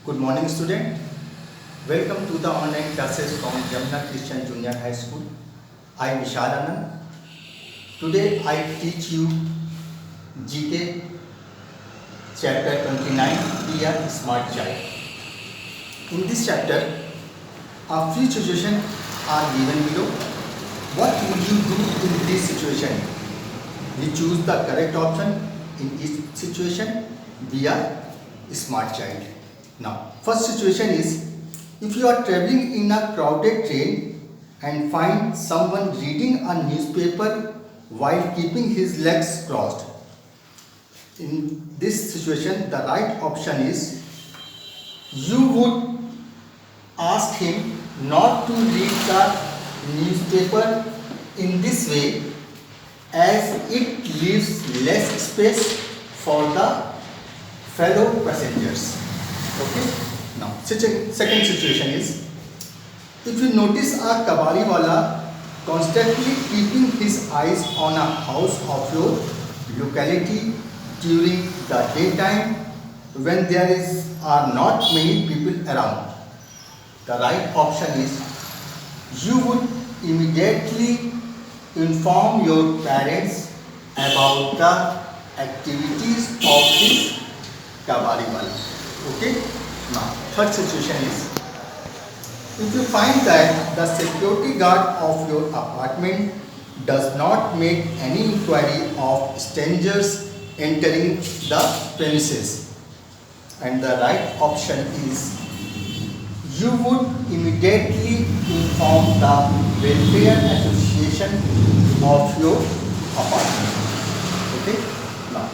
Good morning, student. Welcome to the online classes from Jamna Christian Junior High School. I am Vishal Anand. Today I teach you GK chapter 29, Be a Smart Child. In this chapter, a few situations are given below. What would you do in this situation? We choose the correct option in each situation. Be a smart child. Now, first situation is, if you are traveling in a crowded train and find someone reading a newspaper while keeping his legs crossed. In this situation, the right option is, you would ask him not to read the newspaper in this way, as it leaves less space for the fellow passengers. Okay. Now, second situation is, if you notice a kabadiwala constantly keeping his eyes on a house of your locality during the daytime when are not many people around. The right option is, you would immediately inform your parents about the activities of this kabadiwala. Okay. Now, third situation is, if you find that the security guard of your apartment does not make any inquiry of strangers entering the premises, and the right option is, you would immediately inform the welfare association of your apartment. Okay. Now,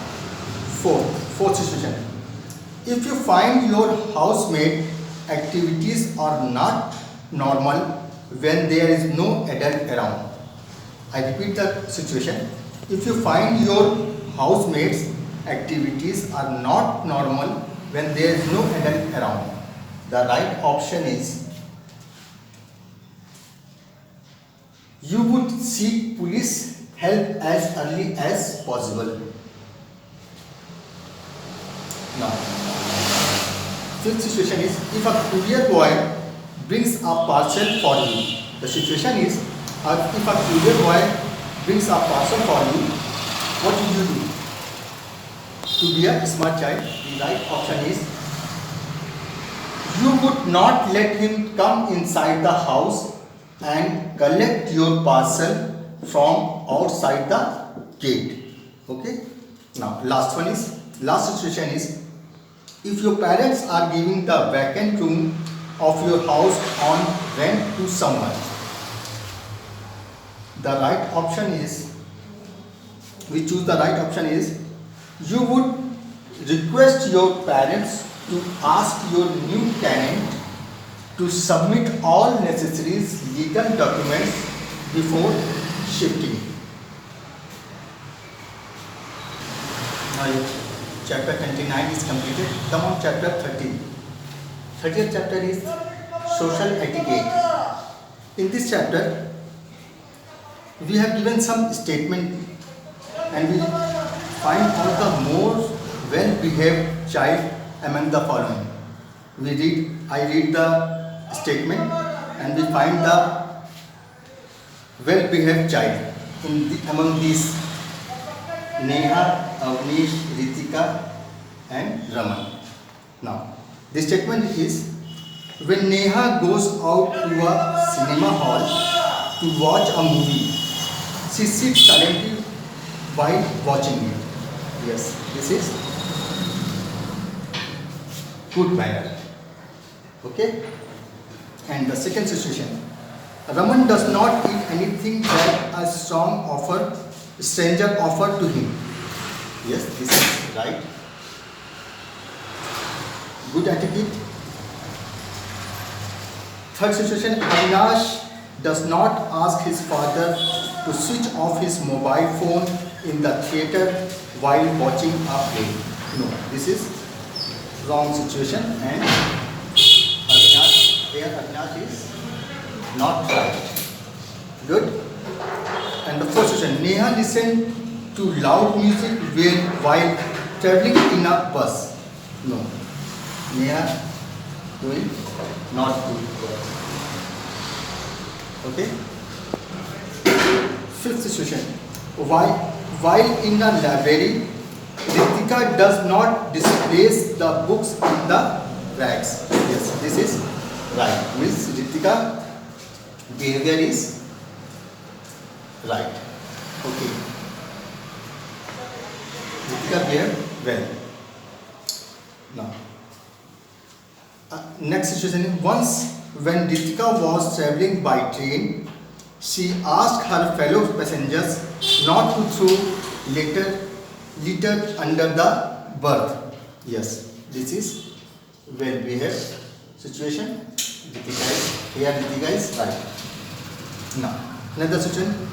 fourth situation. If you find your housemaid activities are not normal when there is no adult around. I repeat the situation. If you find your housemaid's activities are not normal when there is no adult around, the right option is, you would seek police help as early as possible. Now, fifth situation is, if a courier boy brings a parcel for you. The situation is, if a courier boy brings a parcel for you, what will you do? To be a smart child, the right option is, you would not let him come inside the house and collect your parcel from outside the gate. Okay. Now, last situation is, if your parents are giving the vacant room of your house on rent to someone, the right option is, you would request your parents to ask your new tenant to submit all necessary legal documents before shifting. Now, chapter 29 is completed. Come on, chapter 30. 30th chapter is social etiquette. In this chapter, we have given some statement and we find out the more well-behaved child among the following. I read the statement and we find the well-behaved child among these: Neha, Avnish, Ritika and Raman. Now, the statement is, when Neha goes out to a cinema hall to watch a movie, she sits silently while watching it. Yes, this is good manner. Okay. And the second situation, Raman does not eat anything that a stranger offered to him. Yes, this is right. Good attitude. Third situation, Avinash does not ask his father to switch off his mobile phone in the theater while watching a play. No, this is wrong situation, and Avinash is not right. Good. And the fourth situation, Neha listened to loud music while traveling in a bus. No. Neha doing not good work. Okay. Fifth situation. While in a library, Ritika does not displace the books in the racks. Yes, this is right. Means Ritika behavior is right. Okay. Ritika behaved well. Now, next situation is once when Ritika was traveling by train, she asked her fellow passengers not to throw litter under the berth. Yes, this is well behaved situation. Ritika is right. Now, another situation.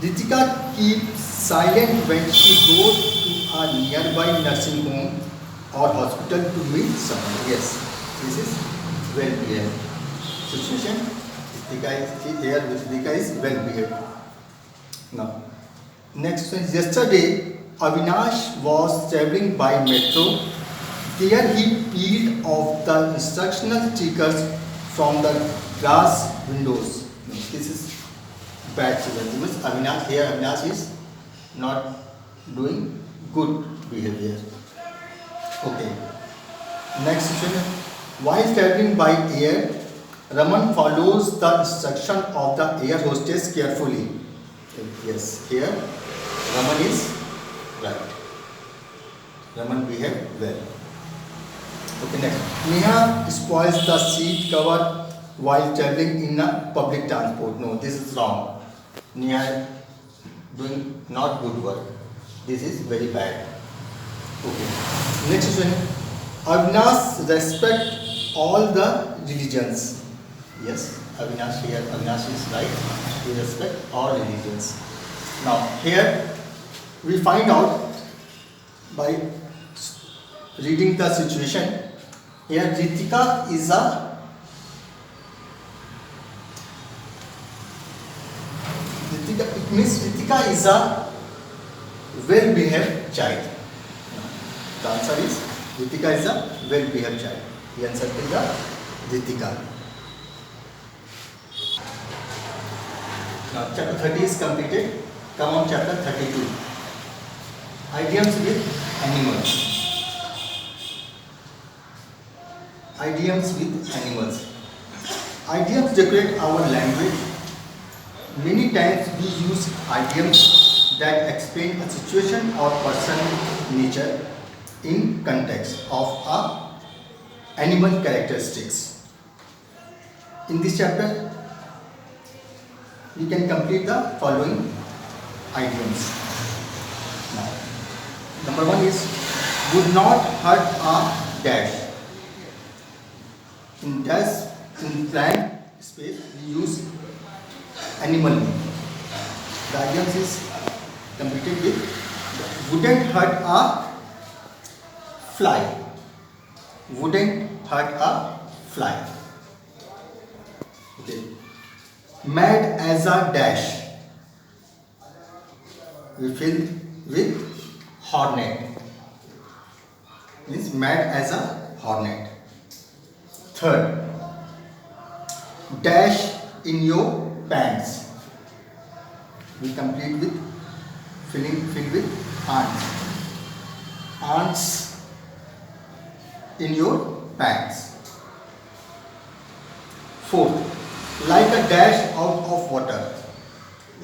Ritika keeps silent when she goes to a nearby nursing home or hospital to meet someone. Yes, this is well behaved situation. Ritika is well behaved. Now, next one. Yesterday, Avinash was traveling by metro. There he peeled off the instructional stickers from the glass windows. No, this is bad children. Avinash is not doing good behavior. Okay. Next question. While traveling by air, Raman follows the instruction of the air hostess carefully. Yes, here Raman is right. Raman behaved well. Okay, next. Neha spoils the seat cover while traveling in a public transport. No, this is wrong. Neha doing not good work. This is very bad. Okay. Next one. Avinash respect all the religions. Yes, Avinash is right. He respect all religions. Now here we find out by reading the situation. Here Ritika is a it means Ritika is a well-behaved child. The answer is Ritika is a well-behaved child. The answer is Ritika. Now chapter 30 is completed. Come on chapter 32. Idioms with animals. Idioms with animals. Idioms decorate our language. Many times we use idioms that explain a situation or person nature in context of a animal characteristics. In this chapter, we can complete the following idioms. Now, number one is would not hurt a dash. In blank space we use animal name. The idioms is completed with wouldn't hurt a fly. Wouldn't hurt a fly. Okay. Mad as a dash. We fill with hornet. Means mad as a hornet. Third, dash in your pants. We complete with fill with ants. Ants in your pants. Fourth, like a dash out of water.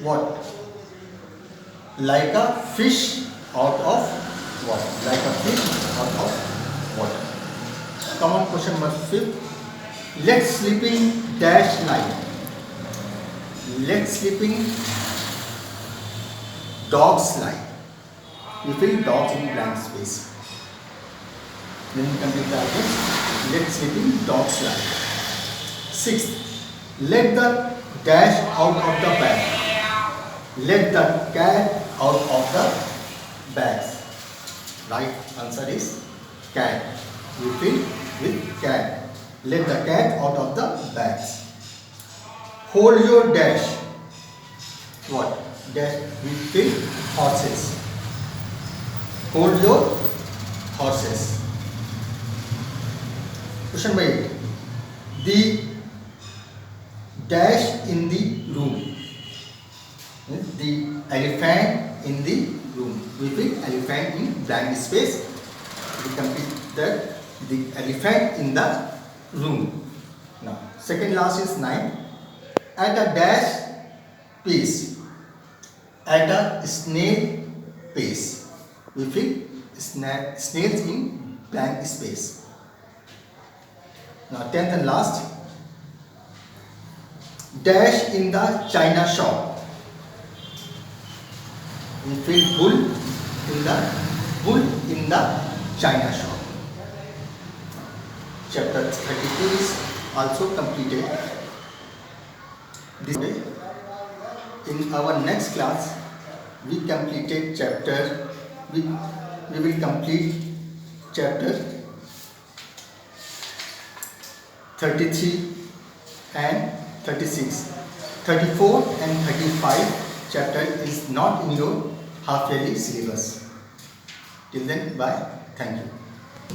What? Like a fish out of water. Like a fish out of water. Come on, question number 5. Let sleeping dash night. Let sleeping dogs lie. You fill dogs in blank space. Then you complete the item. Let sleeping dogs lie. 6th, let the dash out of the bag. Let the cat out of the bags. Right answer is cat. You fill with cat. Let the cat out of the bags. Hold your dash. What? Dash. We fill horses. Hold your horses. Question by 8. The dash in the room. The elephant in the room. We put elephant in blank space. We complete that. The elephant in the room. Now, second last is 9. At a dash pace. At a snail pace. We fill snails in blank space. Now, 10th and last. Dash in the china shop. We fill bull in the china shop. Chapter 32 is also completed. This way, in our next class, we completed chapter. We will complete chapter 33 and 36. 34 and 35 chapter is not in your half yearly syllabus. Till then, bye. Thank you.